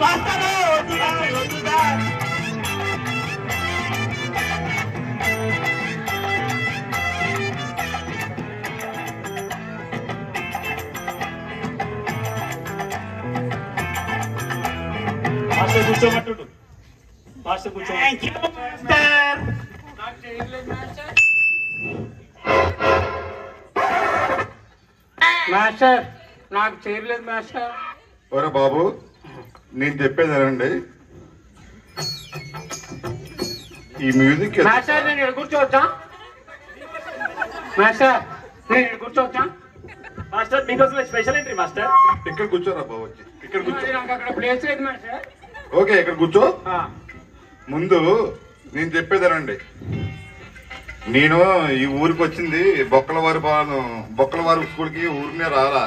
Master కూర్చోమంటుండు. Master కూర్చో. Master నాకు చేయలేదు మాస్టర్. ఒరే బాబు, నేను చెప్పేది వినండి. ఈ మ్యూజిక్ మాస్టర్ నేను ఇక్కడ కూర్చోవచ్చా? మాస్టర్ నేను ఇక్కడ కూర్చోవచ్చా? మాస్టర్ మీకోసం స్పెషల్ ఎంట్రీ మాస్టర్. ఇక్కడ కూర్చోరా బాబు, వచ్చి ఇక్కడ కూర్చో. నాకు అక్కడ ప్లేస్ లేదు మాస్టర్. ఓకే, ఇక్కడ కూర్చో. ముందు నేను చెప్పేదేనండి. నేను ఈ ఊరికి వచ్చింది బొక్కలవారి స్కూల్కి ఊరినే రాలా.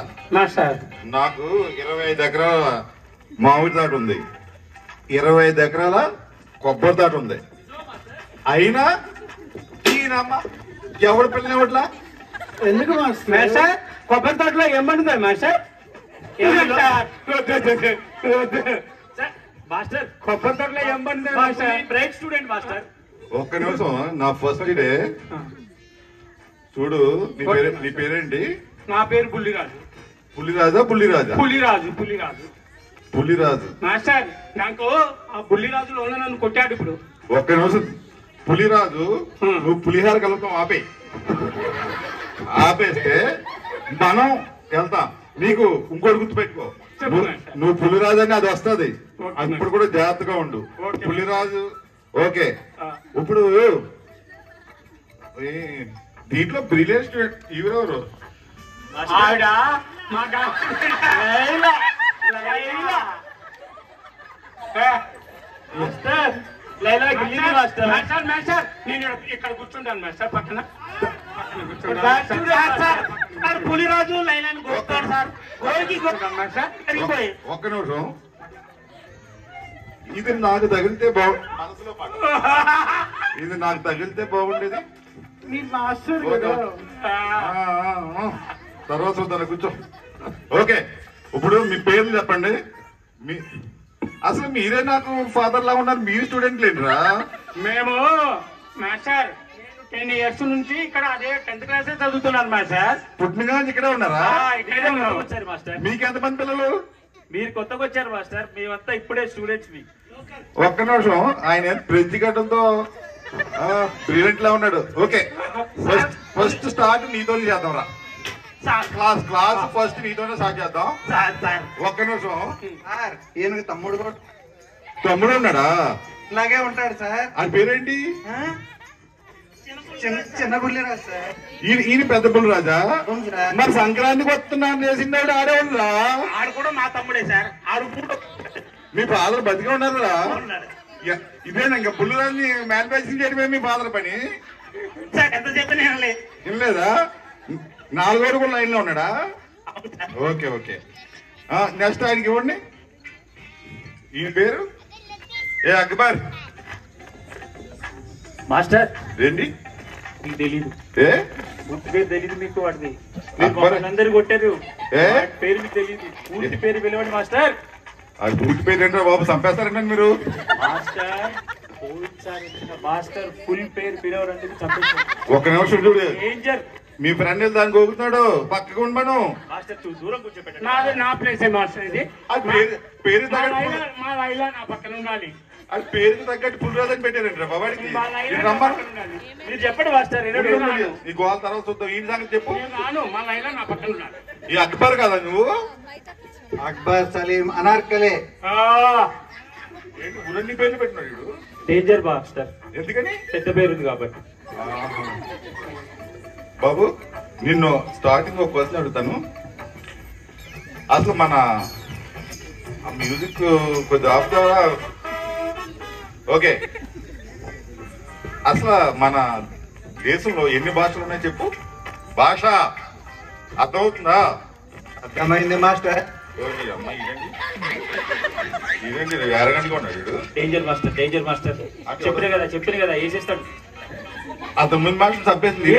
నాకు 25 ఎకరాల మామిడి తోట ఉంది, 25 ఎకరాల కొబ్బరి తోట ఉంది. అయినా ఈయనమ్మ ఎవడు పిల్లని ఇవ్వట్లా? ఎందుకు మాస్టర్? కొబ్బరి తోటలో ఏమంటుంది మాస్టర్? మాస్టర్ కొబ్బరి తోటలో ఏమంటుంది మాస్టర్? Bright student master. ఒక్క నిమిషం, నా ఫస్ట్ డే చూడు. నీ పేరేంటి? నా పేరు బుల్లిరాజు. పులిరాజా పుల్లిరాజా? పులిరాజు. మాస్టర్ నాకు ఆ బుల్లిరాజులో నన్ను కొట్టాడు. ఇప్పుడు ఒక్క నిమిషం, పులిరాజు నువ్వు పులిహార కలుపుతాం ఆపేస్తే మనం వెళ్తాం. నీకు ఇంకోటి గుర్తుపెట్టుకో, నువ్వు పులిరాజు అని అది వస్తుంది. ఇప్పుడు కూడా జాగ్రత్తగా ఉండు. పులిరాజు. ఓకే, ఇప్పుడు దీంట్లో బ్రిలియంట్ స్టూడెంట్ ఎవరెవరు? ఆవిడ నేను ఇక్కడ కూర్చుంటాను మాస్టర్ పక్కన. పులిరాజు లైలాన్ని కొడతాడు సార్. ఒక్క నిమిషం, ఇది నాకు తగిలితే ఇది నాకు తగిలితే బాగుండేది. తర్వాత చూద్దాం, కూర్చో. ఓకే, ఇప్పుడు మీ పేర్లు చెప్పండి. అసలు మీరే నాకు ఫాదర్ లా ఉన్నారు, మీరు స్టూడెంట్ లేండిరా? మేము మాస్టర్ 10 years నుంచి ఇక్కడ అదే 10th క్లాస్ చదువుతున్నాను మాస్టర్. పుట్టినగా ఇక్కడే ఉన్నారా? వచ్చారు మాస్టర్. మీకు ఎంతమంది పిల్లలు? మీరు కొత్తగా వచ్చారు మాస్టర్, మేమంతా ఇప్పుడే స్టూడెంట్స్. ఒక్క నిమిషం, ఆయన ప్రెసిడెంట్తో బ్రిలియంట్ లా ఉన్నాడు. ఓకే, ఫస్ట్ స్టార్ట్ నీతో చేద్దాం రా. క్లాస్ ఫస్ట్ నీతోనే స్టార్ట్ చేద్దాం. ఒక్క నిమిషం. ఈయనకి తమ్ముడు ఉన్నాడా? ఇలాగే ఉంటాడు సార్. ఆయన పేరేంటి? చిన్న బుల్లిరాజు సార్. ఈయన పెద్ద పుల్లిరాజా? మరి సంక్రాంతికి వస్తున్నాను చేసిందాడు ఆడేవాళ్ళరా? ఆడు కూడా మా తమ్ముడే సార్. ఆడు మీ ఫాదర్ బతికే ఉన్నారా? ఇదేనా ఇంకా పుల్లిరాజుని మ్యానుఫ్యాక్చరింగ్ చేయడమే మీ ఫాదర్ పని? ఎంత చెప్పిన వినలేదా? 4 వరకు లైన్ లో ఉన్నాడా? ఓకే ఓకే, నెక్స్ట్ ఆయనకి ఇవ్వండి. ఈయన పేరు అక్బర్. మాస్టర్ ఏంటి మీకు తెలీదు? పూర్తి పేరు తెలీదు మీకు? వాడిది అందరు కొట్టారు. పేరు మీకు తెలీదు? పూర్తి పేరు పిలవండి మాస్టర్. అది పూర్తి పేరు ఏంటో బాబు, చంపేస్తారండి మీరు. మాస్టర్ ఫుల్ పేరు పిలవరంటే చంపేస్తారు. ఒక్క నిమిషం చూడు, డేంజర్. మీ ఫ్రెండ్ దాన్ని గోగుతున్నాడు, పక్కకు ఉండను. మాస్టర్ దూరం కూర్చోబెట్టండి. నాది నా ప్లేసే మాస్టర్. ఇది పేరు మా లైలా నా పక్కన ఉండాలి. అది పేరుకి తగ్గట్టు పుల్లిరాజని పెట్టారండి బాబాడికి. మీరు చెప్పండి మాస్టర్. ఈ గోల తర్వాత చూద్దాం. ఈ సంగతి చెప్పు. మా లైలా నా పక్కన ఉండాలి. ఈ అక్బర్ కదా నువ్వు? అక్బర్ సలీం అనార్కలే. ఊరన్ని పేర్లు పెట్టినాడు. Danger master. ఎందుకని? పెద్ద పేరు ఉంది కాబట్టి. బాబు, నిన్ను స్టార్టింగ్ ఒక క్వశ్చన్ అడుగుతాను. అసలు మన మ్యూజిక్ కొద్దిగా ఆపుతావా? ఓకే, అసలు మన దేశంలో ఎన్ని భాషలు ఉన్నాయి చెప్పు? భాష అర్థమవుతుందా? అర్థమైంది మాస్టర్. అమ్మాయి ఇదండి ఎరగంటగా ఉన్నాడు. Danger master, danger master. చెప్పిన కదా వేసేస్తాడు. అతను ముందు మాస్టర్ చంపేసింది.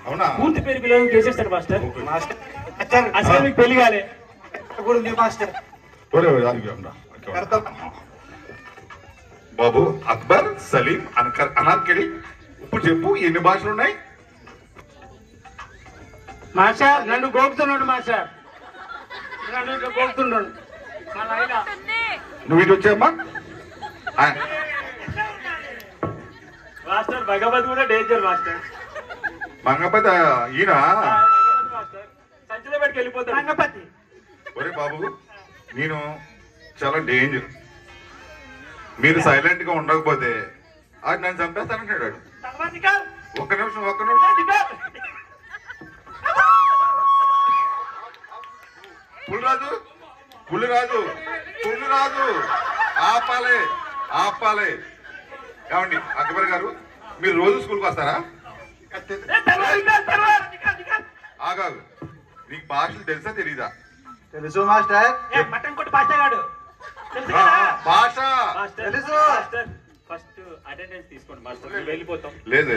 అవునా? పూర్తి పేరు పిల్లలు వేసేస్తాడు మాస్టర్. మాస్టర్ అసలు మీకు పెళ్లి కాలే మాస్టర్. బాబు అక్బర్ సలీం అనార్కలి ఇప్పుడు చెప్పు ఎన్ని భాషలు ఉన్నాయి? మాస్టర్ నన్ను గోపుతున్నాడు మాస్టర్, నన్ను గోపుతున్నాడు. నువ్వు ఇటు వచ్చామ్మా. మాస్టర్ భగవద్ కూడా డేంజర్ మాస్టర్. మంగపతి ఈయన సంచిలో పెట్టుకు వెళ్ళిపోతాడు మంగపతి. ఒరే బాబు నేను చాలా డేంజర్, మీరు సైలెంట్ గా ఉండకపోతే అది నన్ను చంపేస్తానంటాడు. ఒక్క నిమిషం పులిరాజు ఆపాలే ఏమండి అక్బర్ గారు, మీరు రోజు స్కూల్కి వస్తారా? ఆగాగు, నీకు భాషలు తెలుసా తెలీదా? తెలుసు మాస్టర్. మటన్ కొట్టి పాస్తాడు భాష తెలుసు. ఫస్ట్ అటెండెన్స్ తీసుకోండి మాస్టర్, వెళ్ళిపోతాం. లేదు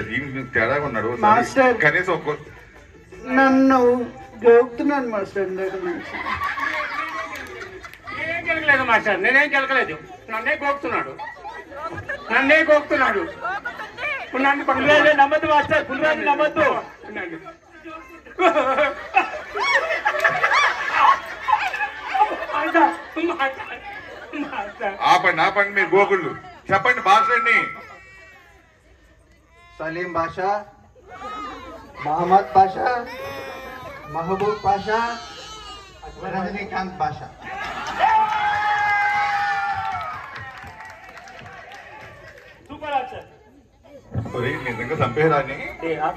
తేడాగా ఉన్నాడు మాస్టర్. కనీసం ఒక్క నన్ను గోపుతున్నాను మాస్టర్. నేనేం గెలకలేదు మాస్టర్, నేనేం గెలకలేదు. నన్నే గోపుతున్నాడు. నమ్మద్దు మాస్టర్, పులిరాజు నమ్మద్దు. ఆపండి మీరు గోకుళ్ళు. చెప్పండి భాషలన్నీ. సలీం బాషా, మహమ్మద్ బాషా, మహబూబ్ బాషా, రజనీకాంత్ బాషా. Super answer. నిజంగా చంపేరాని.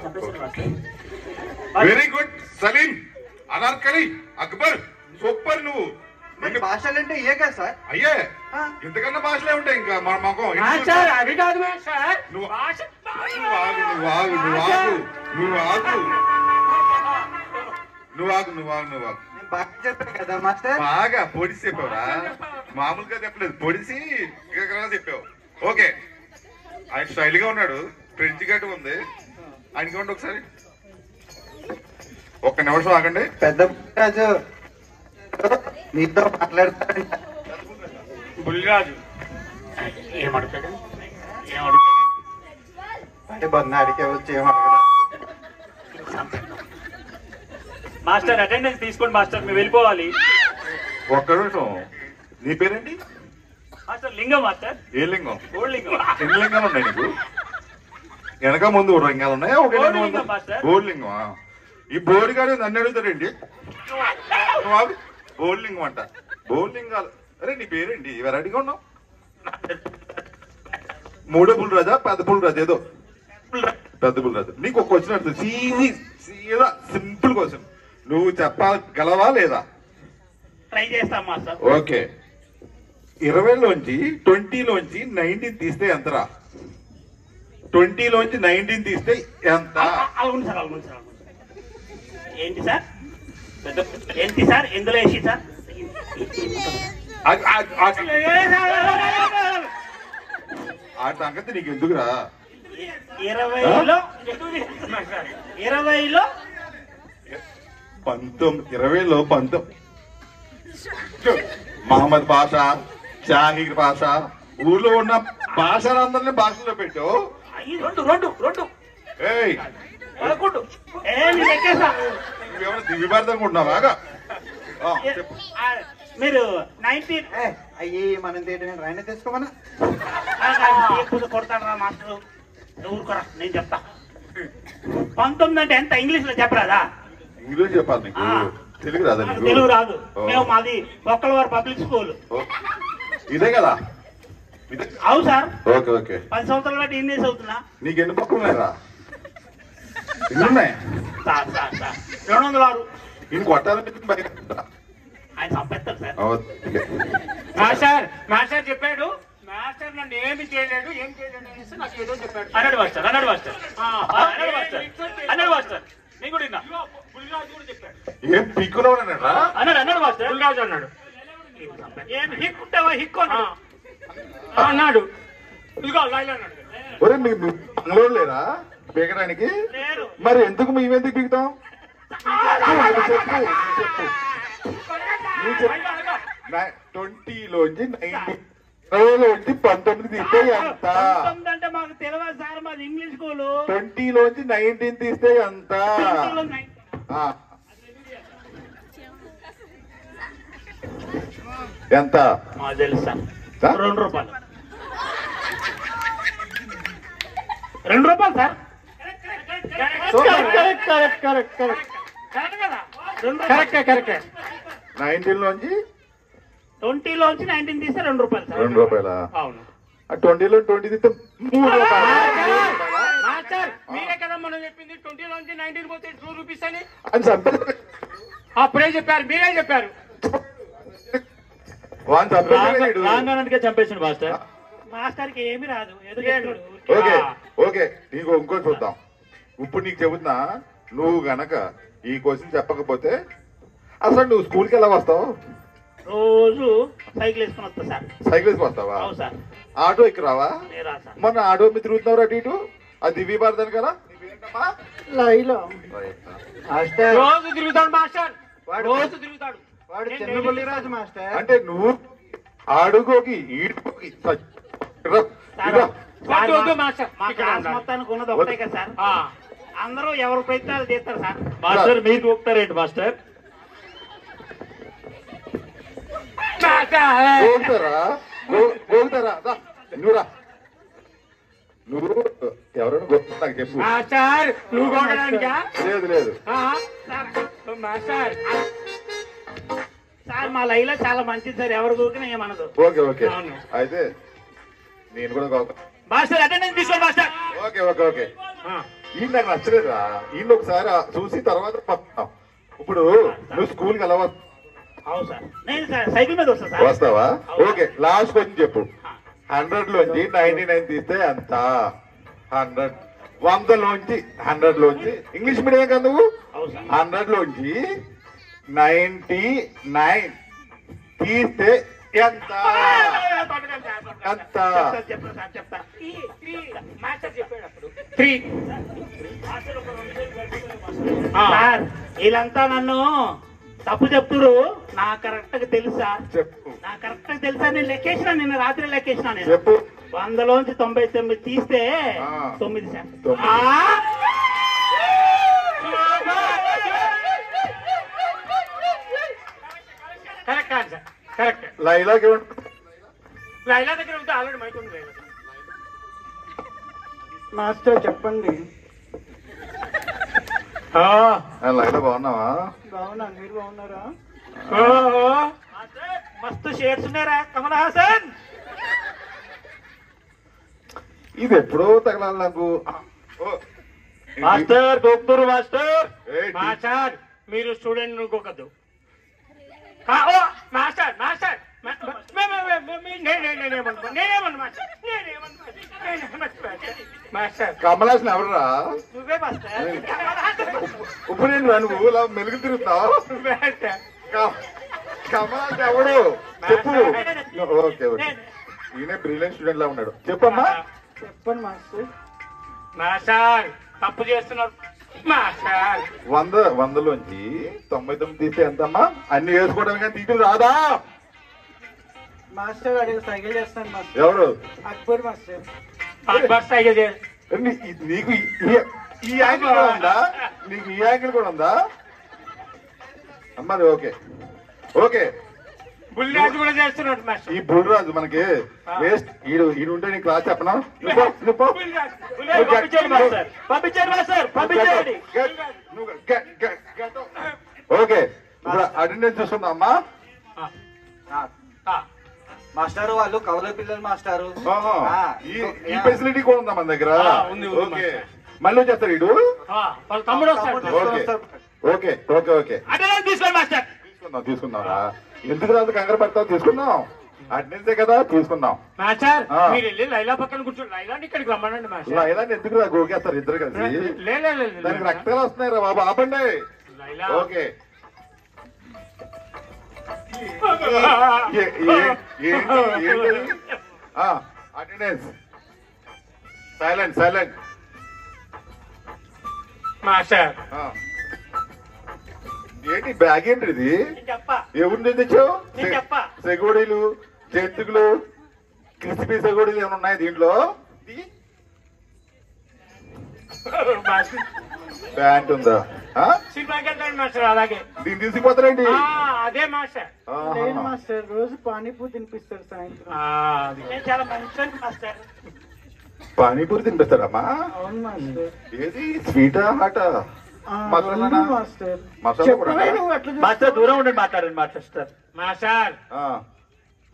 చంపేసాడు. Very good Salim, Anarkali, Akbar super. నువ్వు భాషలు అంటే ఏ కదా సార్? అయ్యే ఇంతకన్నా భాషలే ఉంటాయి ఇంకా మన మొఖం. అవి కాదు మాస్టర్. నువ్వు ఆగు. బాగా చెప్పాను కదా మాస్టర్. బాగా పొడిసి చెప్పావురా, మామూలుగా చెప్పలేదు, పొడిసి చెప్పావు. ఓకే, ఆయన స్టైల్ గా ఉన్నాడు, ఫ్రెంచ్ గట్టు ఉంది ఆయనకి. ఒకసారి ఒక్క నిమిషం ఆగండి. పెద్ద రాజు నీతో మాట్లాడతాడంట. బుల్లిరాజు ఏమడుతాడు? అంటే బంద అడిగే వచ్చి ఏమడగడు. మాస్టర్ అటెండెన్స్ తీసుకోండి మాస్టర్, మేము వెళ్ళిపోవాలి. ఒక్క నిమిషం, నీ పేరేంటి? మాస్టర్ లింగం మాస్టర్. ఏ లింగం? గోల్డ్ లింగం. ఎన్ని లింగాలు ఉన్నాయి నీకు? వెనక ముందు లింగాలు ఉన్నాయా? ఒక లింగం మాస్టర్. గోల్డ్ లింగం. ఈ బోడిగాడు నన్ను అడుగుతాడండి. గోల్డ్ లింగం అంట. గోల్డ్ లింగాలు. అరే నీ పేరేంటి? వెరైటీగా ఉన్నావు. మూడో పులిరాజా పెద్ద పులిరాజు? ఏదో పెద్ద పులిరాజు. నీకు ఒక క్వశ్చన్ అడుగుతుంది, సీదా సింపుల్ క్వశ్చన్. నువ్వు చెప్పగలవా లేదా? ట్రై చేస్తాం మాస్టర్. ఓకే, 20లోంచి 20లోంచి 19 తీస్తే ఎంతరా? 20లోంచి 19 తీస్తే ఎంత? అలాగుంది సార్. ఏంటి సార్? ఏంటి సార్ ఎందులో వేసి సార్? ఆ సంగతి నీకు ఎందుకురా? 20లో 20లో మహమ్మద్ బాషా, షాహీర్ బాషా, ఊర్లో ఉన్న భాషలందరినీ భాషలో పెట్టావు. దివ్యభారతంగా మీరు 19 అయ్యి మనం తీయడం రాయన తీసుకోమన్నా కొడతారా మాస్టర్? ఊరుకోరా, నేను చెప్తా. 19 అంటే ఎంత ఇంగ్లీష్ లో చెప్పరాదా? ఇంగ్లీష్ చెప్పాలి నీకు, తెలుగు రాదా? తెలుగు రాదు. మేము మాది ఒక్కలవారు పబ్లిక్ స్కూల్. ఇదే కదా? అవు సార్. Okay okay. 10 సంవత్సరాల బట్టి ఇంగ్లీష్ అవుతున్నా. నీకు ఎన్ని పక్కలు ఉన్నాయరా? ఎన్నున్నాయి? 206. నేను కొట్టాలని ఆయన చంపేస్తారు సార్. మాస్టర్ చెప్పాడు, మాస్టర్ నన్ను ఏమి చేయలేడు అనేసి నాకు ఏదో చెప్పాడు. అన్నాడు మాస్టర్. నేను కూడా విన్నా. బుల్లిరాజు కూడా చెప్పాడు. ఏం పిక్కులో ఉన్నాడా? అన్నాడు మాస్టర్. బుల్లిరాజు అన్నాడు. ఏం హిక్కుంటావా? హిక్కు అన్నాడు. ఇదిగో లైన్ అన్నాడు. ఒరే మీ బంగ్లోరు లేరా పీకడానికి? మరి ఎందుకు మేమెందుకు పీకుతాం? 20లోంచి 20లోంచి 19 తీస్తే ఎంత? 19 అంటే మాకు తెలియదు సార్, మాది ఇంగ్లీష్ స్కూలు. 20లోంచి 19 తీస్తే ఎంత? ఆ. ఎంత? మాకు తెలుసు సార్, సార్? 2 రూపాయలు. 2 రూపాయలు సార్. కరెక్ట్ కదా? 2 రూపాయలు. కరెక్ట్. 19లోంచి 20లోంచి 19 తీస్తే 2 రూపాయలు సార్. 2 రూపాయలా? అవును. 20లో 20 తీస్తే 3 రూపాయలు. మాస్టర్ మీరే కదా మనం చెప్పింది 20లోంచి 19 పోతే 2 రూపీస్ అని. అని చంపేసి అప్పుడే చెప్పారు, మీరే చెప్పారు. వాడిని చంపేసాడు. రాంగానందుకే చంపేసిండు మాస్టర్. మాస్టర్కి ఏమి రాదు, ఓకే ఓకే, నీకు ఇంకో చూద్దాం. ఇప్పుడు నీకు చెబుతున్నా, నువ్వు గనక ఈ క్వశ్చన్ చెప్పకపోతే అసలు నువ్వు స్కూల్కి ఎలా వస్తావు? రోజు సైకిల్ వేసుకుని వస్తా సార్. సైకిల్ వేసుకు వస్తావా? అవును సార్. ఆటో ఎక్కి రావా? నేరా సార్. మొన్న ఆటో మీద తిరుగుతున్నావు అటు ఇటు, అది దివ్య భారతాను కదా? లైలా మాస్టర్ రోజు తిరుగుతాడు మాస్టర్, రోజు తిరుగుతాడు. వాడు చిన్న బుల్లిరాజు మాస్టర్. అంటే నువ్వు ఆడుకోకి ఈడుకోకి వద్దు మాస్టర్, మా క్లాస్ మొత్తానికి ఉన్నది ఒకటే కదా సార్. అందరూ ఎవరి ప్రయత్నాలు చేస్తారు సార్. మాస్టర్ మీరు ఒప్పుతారేంటి మాస్టర్? పోగుతారా? నువ్వురా, నువ్వు ఎవరైనా గొప్ప నాకు చెప్పు. మాస్టర్ నువ్వు కొట్టడానికా? లేదు లేదు. మాస్టర్ సార్ మా లైలా చాలా మంచిది సార్, ఎవరు కూకినా ఏమనదు. ఓకే ఓకే, అవును. అయితే నేను కూడా గొప్ప. మాస్టర్ అటెండెన్స్ తీసుకోండి మాస్టర్. ఓకే ఓకే ఓకే, ఈయన నాకు నచ్చలేదురా. ఈయన ఒకసారి చూసి తర్వాత పంపుతాం. ఇప్పుడు నువ్వు స్కూల్కి ఎలా అవును సార్, నేను సార్ సైకిల్ మీద వస్తా సార్. వస్తావా? ఓకే, లాస్ట్ క్వశ్చన్ చెప్పు. 100లోంచి 99 తీస్తే ఎంత? 100 100లోంచి 100లోంచి ఇంగ్లీష్ మీడియం కదా నువ్వు? 100లోంచి 99 తీస్తే ఎంత? ఎంత? చెప్తా సార్, చెప్తా. మాస్టర్ చెప్పేటప్పుడు 3 సార్ వీళ్ళంతా నన్ను తప్పు చెప్తురు, నా కరెక్ట్ గా తెలుసా? చెప్పు నా కరెక్ట్ గా తెలుసా? నేను లెక్కేసిన, నిన్న రాత్రి లెక్కేసిన. నేను చెప్పు. 100లోంచి 99 తీస్తే 9 సార్. Correct answer, correct. లైలాకి లైలా దగ్గర ఉంటే ఆల్రెడీ మైక్ ఉంది. లైలా మాస్టర్ చెప్పండి. లైలా బాగున్నావా? బాగున్నా, మీరు బాగున్నారా? ఓహో మస్తు షేర్స్ ఉన్నారా కమల్ హాసన్? ఇది ఎప్పుడో తగలాలి నాకు. మాస్టర్ గోపురు మాస్టర్. మాస్టర్ మీరు స్టూడెంట్ అనుకోకద్దు. మాస్టర్ మాస్టర్ మాస్టర్ కమలాసన్ ఎవరురా? నువ్వే మాస్టర్. ఇప్పుడు నేను నువ్వు ఇలా మెలుగు తిరుగుతావు. కమలాసన్ ఎవడు చెప్పు. ఓకే ఓకే, ఈయన బ్రిలియంట్ స్టూడెంట్ లా ఉన్నాడు. చెప్పమ్మా. చెప్పండి మాస్టర్. మాస్టర్ తప్పు చేస్తున్నారు మాస్టర్. 100లోంచి 99 తీస్తే ఎంతమ్మా? అన్ని వేసుకోవడం కానీ తీయడం రాదా? మాస్టర్ అడిగి సైకిల్ చేస్తాను మాస్టర్. ఎవరు? అక్బర్ మాస్టర్. బస్ సైకిల్ చేయాలి. నీకు ఈ యాంగిల్ కూడా ఉందా? నీకు ఈ యాంగిల్ కూడా ఉందా అమ్మది? ఓకే ఓకే, బుల్లిరాజు కూడా చేస్తున్నాడు మాస్టర్. ఈ బుల్రాజు మనకి వేస్ట్. ఈడు ఉంటే నీ క్లాస్ చెప్పనా? పంపించండి మాస్టర్, పంపించండి మాస్టర్, పంపించండి. ఓకే, ఇప్పుడు అటెండెన్స్ చూస్తుందా అమ్మా? మాస్టారు వాళ్ళు కవల పిల్లలు మాస్టారు. ఈ ఫెసిలిటీ కూడా ఉందా మన దగ్గర? ఓకే, మళ్ళీ వచ్చేస్తారు ఇడు. వాళ్ళ తమ్ముడు వస్తాడు. Okay okay okay okay, attendance తీసుకోండి మాస్టర్. తీసుకుందాంరా. ఎందుకు రాదు కంగారు పడతావు? తీసుకుందాం, అటెండెన్సే కదా, తీసుకుందాం. మాస్టర్ మీరు వెళ్ళి లైలా పక్కన కూర్చోండి. లైలాని ఇక్కడికి రమ్మనండి మాస్టర్. లైలాని ఎందుకు రా గోకేస్తారు ఇద్దరు కలిసి? దానికి రక్తాలు వస్తున్నాయి రా బాబు, ఆపండి. Laila okay, attendance. Silent silent. ఏంటి బ్యాగ్ ఏంటి ఇది? చెప్ప ఎవరి నుంచి తెచ్చావు? నేను చెప్ప. సెగోడీలు, జంతుకులు, క్రిస్పీ సెగోడీలు ఏమైనా ఉన్నాయి దీంట్లో? ప్యాంట్ ఉందా? సినిమాకి వెళ్తాడు మాస్టర్ అలాగే. దీన్ని తీసుకుపోతారండి. అదే మాస్టర్. లేదు మాస్టర్, రోజు పానీపూరి తినిపిస్తాడు సాయంత్రం. నేను చాలా మంచి మాస్టర్. పానీపూరి తినిపిస్తారమ్మా? అవును మాస్టర్. ఏది స్వీటా హాటా? అవును మాస్టర్. మసాలా కూడా చెప్పవే నువ్వు అట్లా మాస్టర్ దూరం ఉండండి మాట్లాడండి మాస్టర్. మాస్టర్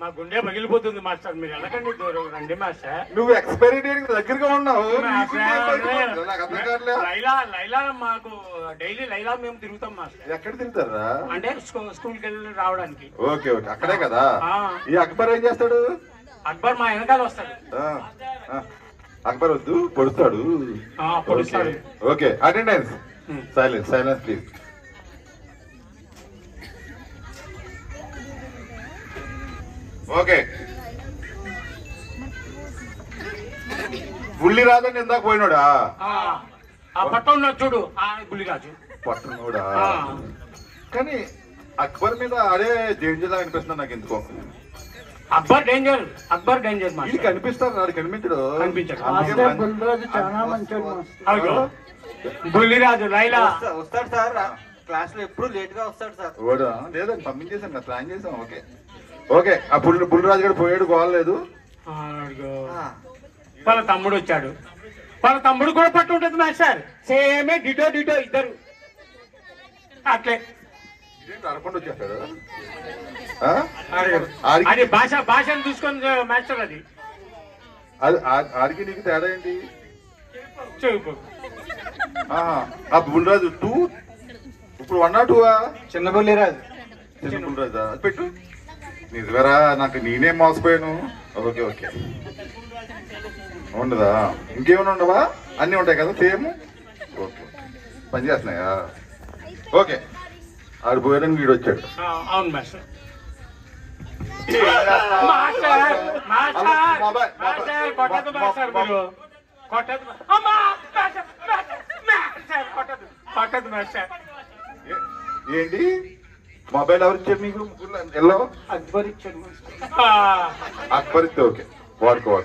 మా గుండె పగిలిపోతుంది మాస్టర్, మీరు వెళ్ళకండి, దూరం రండి మాస్టర్. నువ్వు ఎక్స్పైరీ డేట్ దగ్గరగా ఉన్నావు. లైలా మాకు డైలీ లైలా మేము తిరుగుతాం మాస్టర్. ఎక్కడ తిరుగుతారా? అంటే స్కూల్కి వెళ్ళి రావడానికి. ఓకే ఓకే, అక్కడే కదా. ఈ అక్బర్ ఏం చేస్తాడు? అక్బర్ మా వెనకాల వస్తాడు. అక్బర్ వద్దు, పొడుస్తాడు. పొడుస్తాడు. Okay, attendance. Silence silence please. Okay, Bulliraju ఇందాక పోయినాడా? ఆ పట్ట ఉన్నాడు చూడు, ఆ బుల్లిరాజు పట్టునోడా? కానీ అక్బర్ మీద అదే డేంజర్ అనిపిస్తుంది నాకు ఎందుకో. అక్బర్ డేంజర్, అక్బర్ డేంజర్ ఇది మాస్టర్. కనిపిస్తారు, అది కనిపించడు. మాస్టర్ బుల్రాజు చాలా మంచోడు మాస్టర్. బుల్లిరాజు లైలా వస్తాడు సార్, క్లాస్ లో ఎప్పుడు లేట్ గా వస్తాడు సార్. ఓడా లేదండి, పంపించేసాను, ప్లాన్ చేసాం. ఓకే ఓకే, ఆ బుల్లిరాజు కూడా పోయాడు, గోవలేదు. వాళ్ళ తమ్ముడు వచ్చాడు, వాళ్ళ తమ్ముడు కూడా పట్టు ఉంటుంది మాస్టర్. సేమే డిటో డిటో ఇద్దరు అట్లే. అడగకుండా వచ్చేస్తాడు. అది భాషను చూసుకొని మాస్టర్. అది ఆడికి నీకు తేడా ఏంటి? చెప్పు. ఆ బుల్లిరాజు 2 ఇప్పుడు 1 or 2? చిన్న బుల్లిరాజు. చిన్న బుల్లిరాజా? అది పెట్టు. నిజమేరా, నాకు నేనే మోసపోయాను. ఓకే ఓకే, ఉండదా? ఇంకేమైనా ఉండవా? అన్నీ ఉంటాయి కదా సేమ్? ఓకే, పని చేస్తున్నాయా? ఓకే, ఆడు పోయాడని వీడు వచ్చాడు. అవును మాస్టర్. మాస్టర్ కొట్టదు మాస్టర్, మీరు కొట్టదు. కొట్టదు మాస్టర్. ఏంటి మొబైల్ ఎవరు ఇచ్చారు నీకు? ఎల్లో అక్బర్ ఇచ్చాడు మాస్టర్. అక్బర్ ఇస్తే ఓకే, వాడుకో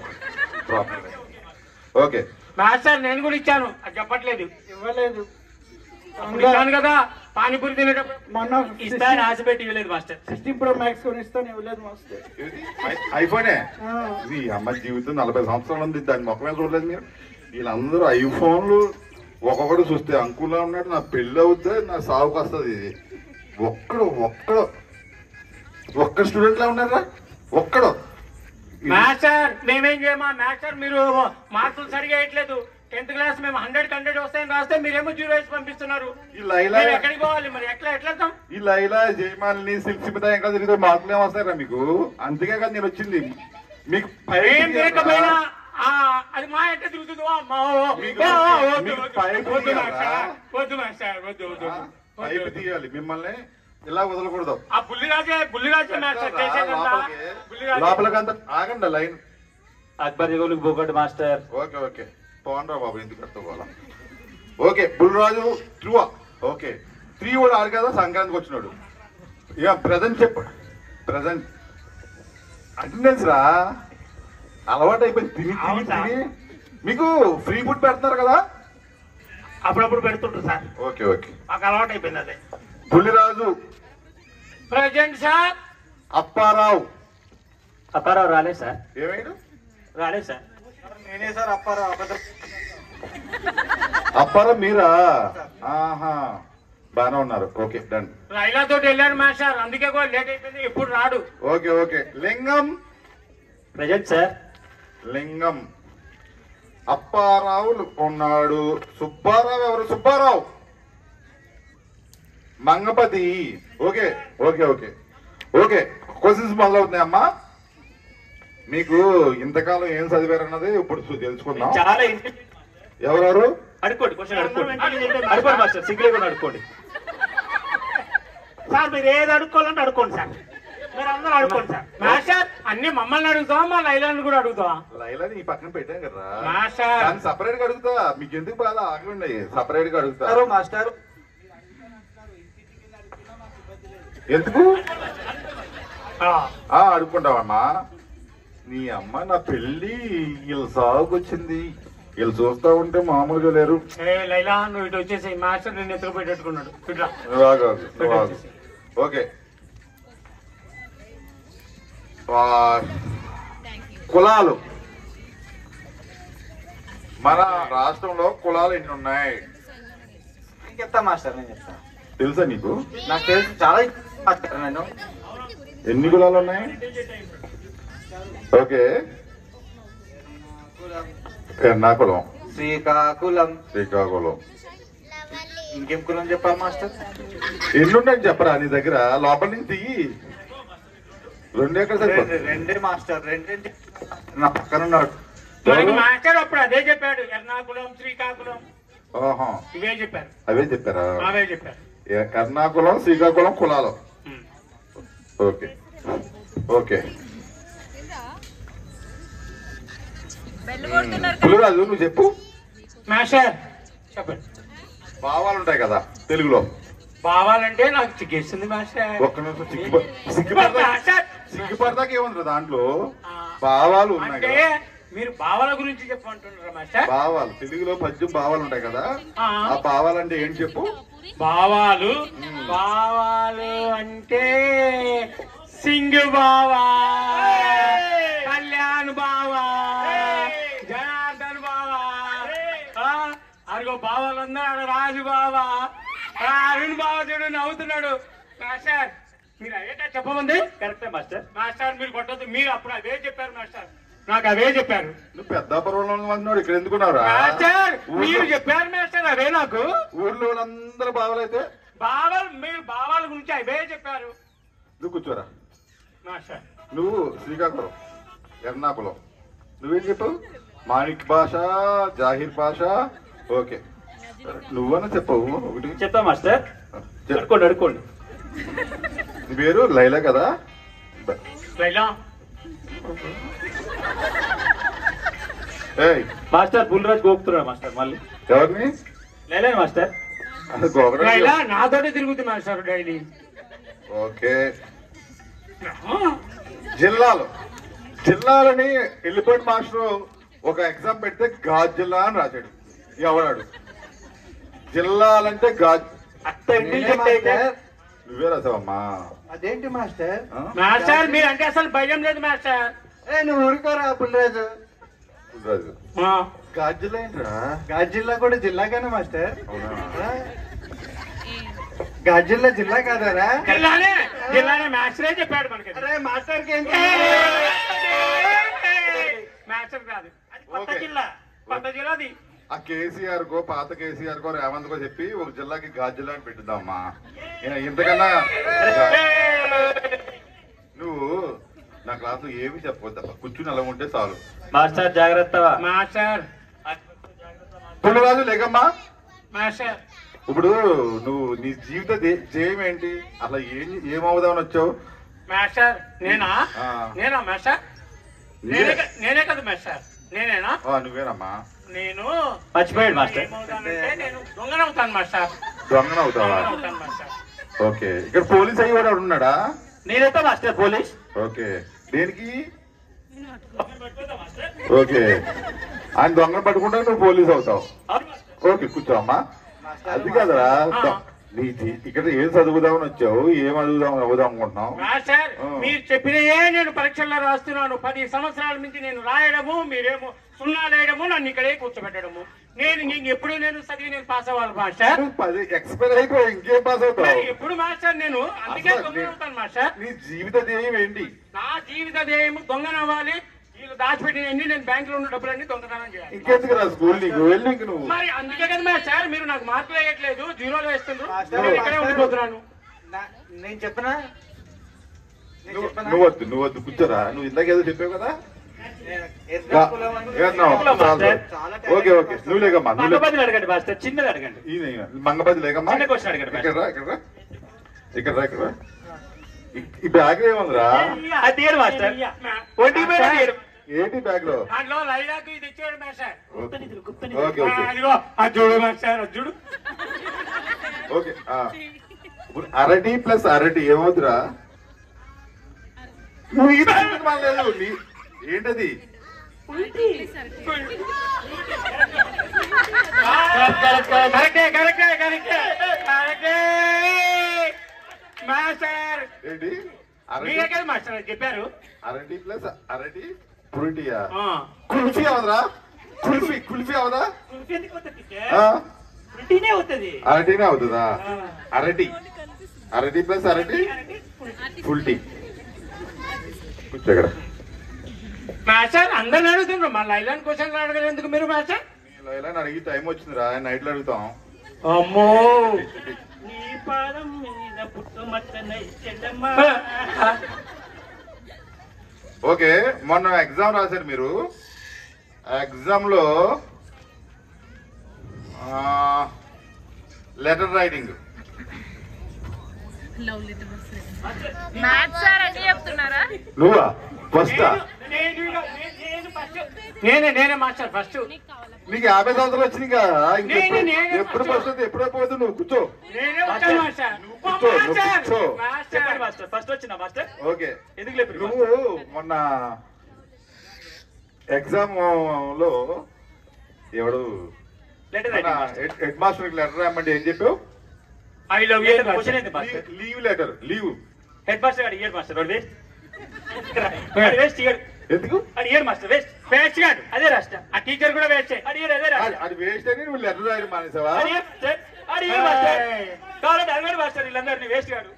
ప్రాబ్లం. ఓకే మాస్టర్ నేను కూడా ఇచ్చాను, అది చెప్పట్లేదు. ఇవ్వలేదు ఇచ్చాను కదా, పానీపూరి తినేటప్పుడు మొన్న ఇస్తాను ఆశపెట్టి ఇవ్వలేదు మాస్టర్. 16 Pro Max కొనిస్తాను, ఇవ్వలేదు మాస్టర్. ఐఫోనే ఇది. అమ్మ జీవితం 40 సంవత్సరాలు ఉంది, దాని మొక్క మీద చూడలేదు మీరు. వీళ్ళందరూ ఐఫోన్లు ఒక్కొక్కడు చూస్తే అంకుల్లా ఉన్నాడు. నా పెళ్ళి అవుద్ది, నా సాగుకు వస్తుంది. ఇది ఒక్క స్టూడెంట్ లా ఉన్నారా? ఒక్కడు. మాస్టర్ మేమేం చేయమా మాస్టర్, మీరు మార్కులు సరిగా వేయట్లేదు. 10th క్లాస్ మేము 100కి 100 వస్తాయని రాస్తే మీరేమో 0 వేసి పంపిస్తున్నారు. ఈ లైలా ఎక్కడికి పోవాలి మరి? ఎట్లా వెళ్తాం? ఈ లైలా జయమాలిని సిల్సిమిత ఇంకా తిరిగితే మార్కులు ఏమొస్తారా మీకు? అందుకే కదా నేను వచ్చింది మీకు. ఏం తిరగకపోయినా అది మా ఎట్ట తిరుగుతుందో. వద్దు మాస్టర్, వద్దు. పైపు తీయాలి, మిమ్మల్ని ఇలా వదలకూడదు. ఆ బుల్లిరాజు మాస్టర్ చేసేదంతా లోపలికంతా ఆగండి లైన్. అక్బర్ జగోలికి పోగొట్టు మాస్టర్. ఓకే ఓకే, పోండ్రా బాబు, ఎందుకు కట్టుకోవాలా? ఓకే, బుల్లిరాజు 3. ఓకే 3 కూడా ఆడు కదా, సంక్రాంతికి వచ్చినాడు. ఇక ప్రజెంట్ చెప్పు. ప్రజెంట్ అటెండెన్స్ రా, అలవాటు అయిపోయింది. తిని మీకు ఫ్రీ ఫుడ్ పెడుతున్నారు కదా? అప్పుడప్పుడు పెడుతుంటారు సార్. ఓకే ఓకే, మాకు అలవాటు అయిపోయింది అదే. Bulliraju present sir. అప్పారావు. అప్పారావు రాలేదు సార్. ఏమైనా రాలేదు సార్. నేనే సార్ అప్పారావు. అప్పారావు మీరా? ఆహా, బాగానే ఉన్నారు. Okay done. లైలాతో వెళ్ళాడు మాస్టర్, అందుకే కూడా లేట్ అయిపోయింది, ఎప్పుడు రాడు. Okay okay, Lingam. Present sir. Lingam. Apparao ఉన్నాడు. సుబ్బారావు ఎవరు? Subbarao. Mangapathi. Okay okay okay okay, questions మొదలవుతున్నాయమ్మా. మీకు ఇంతకాలం ఏం చదివారన్నది ఇప్పుడు తెలుసుకుందాం. చాలా ఎవరెవరు అడుకోండి, క్వశ్చన్ అడుకోండి. అడుకోండి మాస్టర్, సిగ్గులేకుండా అడుకోండి సార్. మీరు ఏది అడుక్కోవాలంటే అడుకోండి సార్, మీరు అందరూ అడుకోండి సార్. మాస్టర్ అన్ని మమ్మల్ని అడుగుతావా, మా లైలాని కూడా అడుగుతావా? లైలాని ఈ పక్కన పెట్టాం కదా మాస్టర్, దాన్ని సపరేట్ గా అడుగుతా. మీకు ఎందుకు బాధ? ఆగండి, సపరేట్ గా అడుగుతా. మాస్టర్ ఎందుకు అడుక్కుంటావమ్మా? నీ అమ్మ నా పెళ్ళి వీళ్ళ సాగుకు వచ్చింది, వీళ్ళు చూస్తా ఉంటే మామూలుగా లేరు. లైలా నువ్వు ఇటు వచ్చేసి మాస్టర్ నేను ఎత్తుకు పెట్టేట్టుకున్నాడు. ఓకే, కులాలు మన రాష్ట్రంలో కులాలు ఎన్ని ఉన్నాయి? చెప్తా మాస్టర్, నేను చెప్తా. తెలుసా నీకు? నాకు తెలుసు, చాలా నేను. ఎన్ని కులాలు ఉన్నాయి? ఓకే, ఎర్నాకుళం, శ్రీకాకుళం. శ్రీకాకుళం. ఇంకేం కులం చెప్పాలి మాస్టర్? ఎన్ని ఉన్నాయని చెప్పరా నీ దగ్గర? లోపల నుంచి దిగి 2 ఎక్కడ సరిపోతుంది? 2 మాస్టర్, 2 నా పక్కన ఉన్నాడు. మాస్టర్ అప్పుడు అదే చెప్పాడు, ఎర్నాకుళం శ్రీకాకుళం ఇవే చెప్పారు. అవే చెప్పారా? అవే చెప్పారు. ఎర్నాకుళం శ్రీకాకుళం కులాలు. Okay okay. పులిరాజు నువ్వు చెప్పు. మాస్టర్ చెప్పండి. భావాలు ఉంటాయి కదా తెలుగులో? భావాలంటే నాకు చిక్కేస్తుంది మాస్టర్. ఒక్క నిమిషం, సిగ్గుపడదాకా ఏముంది దాంట్లో? భావాలు ఉన్నాయి అంటే మీరు భావాల గురించి చెప్పమంటున్నారా మాస్టర్? భావాలు తెలుగులో పద్యం భావాలు ఉంటాయి కదా, ఆ భావాలు అంటే ఏంటి చెప్పు? భావాలు భావాలు అంటే సింగ్ బావా, కళ్యాణ్ బావా, జనార్దన్ బావా, అదిగో బావాలందరూ రాజు బావా, అరుణ్ బావా చూడు నవ్వుతున్నాడు. మాస్టర్ మీరు అదే చెప్పమంది కరెక్టే మాస్టర్. మాస్టర్ మీరు కొట్టద్దు, మీరు అప్పుడు అవే చెప్పారు మాస్టర్, నాకు అవే చెప్పారు. నువ్వు పెద్దాపురంలో ఉన్నాడు, ఇక్కడ ఎందుకున్నావురా? మాస్టర్ మీరు చెప్పారు మాస్టర్ అవే నాకు. ఊర్లో వాళ్ళందరూ బావలైతే బావాలు, మీరు బావాల గురించి అవే చెప్పారు. నువ్వు కూర్చోరా. మాస్టర్ నువ్వు శ్రీకాకుళం, ఎర్నాకుళం, నువ్వేం చెప్పావు? మాణిక్ భాష, జాహిర్ భాష. ఓకే, నువ్వన్నా చెప్పవు ఒకటి. చెప్తా మాస్టర్. అడుకోండి అడుకోండి. నీ పేరు లైలా కదా? లైలా. ఏయ్ మాస్టర్ బుల్రాజ్ గోపుతున్నాడు మాస్టర్. మళ్ళీ ఎవరిని? లేలే మాస్టర్. లైలా నాతోనే తిరుగుతుంది మాస్టర్ డైలీ. ఓకే, జిల్లాలు. జిల్లాలని వెళ్ళిపోయిన మాస్టర్ ఒక ఎగ్జామ్ పెడితే గాజ్ జిల్లా అని రాశాడు. ఎవడాడు? జిల్లాలంటే గాజ్. నువ్వే రాసావమ్మా? అదేంటి మాస్టర్? మాస్టర్ మీరు అంటే అసలు భయం లేదు మాస్టర్. నువ్వు ఊరుకోరా పుల్లరాజు. పుల్లరాజు గాజ్ జిల్లా ఏంట్రా? గాజ్ జిల్లా కూడా జిల్లాగానే మాస్టర్. గాజ్ జిల్లా జిల్లా కాదారా? జిల్లానే, జిల్లానే మాస్టరే చెప్పాడు మనకి. అరే మాస్టర్ కి మాస్టర్ కాదు, అది కొత్త జిల్లా, కొత్త జిల్లాది. ఆ కేసీఆర్ కో పాత కేసీఆర్ కో రేవంత్ కో చెప్పి ఒక జిల్లాకి గాజ్ జిల్లా అని పెట్టిద్దామా? ఇంతకన్నా నువ్వు నా క్లాస్ లో ఏమి చెప్పవద్దమ్మా, కూర్చుని అలా ఉంటే చాలు. మాస్టర్ జాగ్రత్త. మాస్టర్ పుల్లరాజు లేకమ్మా. మాస్టర్ ఇప్పుడు నువ్వు నీ జీవిత ధ్యేయం ఏంటి? అట్లా ఏమవుదామని వచ్చావు? మాస్టర్ నేనా? నేనా మాస్టర్? నేనే కదా మాస్టర్, నేనేనా? నువ్వేనమ్మా. నేను మర్చిపోయాడు మాస్టర్. ఏమవుతానంటే నేను దొంగనవుతాను మాస్టర్. దొంగనవుతావా? అవుతాను మాస్టర్. ఓకే, ఇక్కడ పోలీస్ అయ్యి కూడా ఉన్నాడా? నేనైతే మాస్టర్ పోలీస్. ఓకే, దేనికి? ఓకే, ఆయన దొంగను పట్టుకుంటే నువ్వు పోలీస్ అవుతావు. ఓకే కూర్చోమ్మా. అది కదరా, నీ ఇక్కడ ఏం చదువుదామని వచ్చావు? ఏం అవుదాం అనుకుంటున్నావు? మాస్టర్ మీరు చెప్పినయే నేను పరీక్షల్లో రాస్తున్నాను. 10 సంవత్సరాల నుంచి నేను రాయడము, మీరేమో సున్నాలు వేయడము, నన్ను ఇక్కడే కూర్చోబెట్టడము. నేను ఎప్పుడు నేను చదివి నేను పాస్ అవ్వాలి మాస్టర్. 10 ఎక్స్పైర్ అయిపోయి ఇంకేం పాస్ అవుతావు? ఎప్పుడు మాస్టర్ నేను అందుకే దొంగనవుతాను మాస్టర్. నీ జీవిత ధ్యేయం ఏంటి? నా జీవిత ధ్యేయం దొంగనవ్వాలి. వీళ్ళు దాచిపెట్టినన్ని నేను బ్యాంకులో ఉన్న డబ్బులన్నీ దొంగతనం చేయాలి. ఇంకెందుకు రా స్కూల్ నీకు? వెళ్ళి నువ్వు మరి అందుకే కదా మాస్టర్ మీరు నాకు మార్కులు వేయట్లేదు, 0 వేస్తున్నారు. ఇక్కడే ఉండిపోతున్నాను. నేను చెప్పనా? నువ్వు వద్దు కూర్చోరా. నువ్వు ఇందాక ఏదో చెప్పావు కదా? ఓకే ఓకే, నువ్వు లేకమ్మా. మంగపతిని అడగండి మాస్టర్, చిన్నది అడగండి. మంగపతి లేకమ్మా. చిన్న క్వశ్చన్ అడగండి. ఇక్కడ ఈ బ్యాగ్ ఏముందిరా? అది తీయడు మాస్టర్. ఒంటికి పోయినా తీయడు. ఏంటి బ్యాగ్ లో? దాంట్లో లైలాకు ఇది ఇచ్చాడు మాస్టర్. ఓకే ఓకే అదిగో అది చూడు మాస్టర్, అది చూడు. ఓకే, అరటి ప్లస్ అరటి ఏమవుతురా? లేదు ఏంటది? ఏంటి మాస్టర్ చెప్పారు. అరటి ప్లస్ అరటి పురిటియా? కుల్ఫీ అవదరా? కుల్ఫీ అవదా? అరటినే అవుతుందా? అరటి ప్లస్ అరటి ఫుల్ టీ. కూర్చోగడ మాస్టర్ అందరిని అడుగుతున్నారు, మళ్ళీ ఇలాంటి క్వశ్చన్లు అడగరు ఎందుకు మీరు మాస్టర్? ఇలా అడిగి టైం వచ్చిందిరా, నైట్ లో అడుగుతాం. అమ్మో ఓకే, మొన్న ఎగ్జామ్ రాశారు మీరు. ఎగ్జామ్ లో లెటర్ రైటింగ్ నువ్వా ఫస్ట్? నేనే మాస్టర్ ఫస్ట్. నీకు 50 సంవత్సరాలు వచ్చినాయి కదా, ఎప్పుడు ఫస్ట్ ఎప్పుడో పోదు. నువ్వు కూర్చో. ఫస్ట్ వచ్చిన మాస్టర్. ఓకే, ఎందుకు లేదు? నువ్వు మొన్న ఎగ్జామ్ లో ఎవడు హెడ్ మాస్టర్ లెటర్ రాయమంటే ఏం చెప్పావు? I love you. Leave letter. Leave headmaster గారు year master waste waste year. ఎందుకు? అడిగారు మాస్టర్ వేస్ట్ వేస్ట్ కాదు, అదే రాష్ట్ర. ఆ టీచర్ కూడా వేస్ట్. అడిగారు అదే అది వేస్ట్ అని నువ్వు లెటర్ రాయడం మానేసావా? అడిగారు మాస్టర్. కావాలంటే అడగారు మాస్టర్ వీళ్ళందరినీ వేస్ట్ గారు.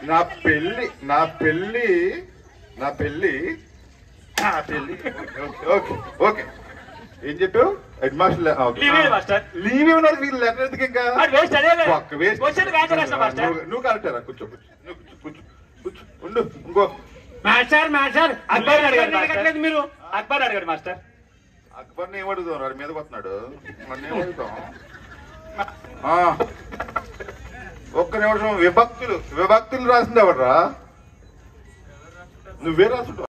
నా పెళ్ళి ఓకే ఓకే ఏం చెప్పావు? హెడ్ మాస్టర్ లీవ్ ఇవ్వలేదు. మీకు లెటర్ ఎందుకు? ఇంకా నువ్వు కరెక్టరా? కూర్చో ఉండు. ఇంకో మాస్టర్ అక్బర్ అడగట్లేదు మీరు. అక్బర్ అడగాడు మాస్టర్. అక్బర్ని ఏమడుగుతాం? వాడి మీదకి వస్తున్నాడు. మన ఏమడుగుతాం? ఒక్క నిమిషం. విభక్తులు రాసింది ఎవడరా? నువ్వే రాసుకుంటావు.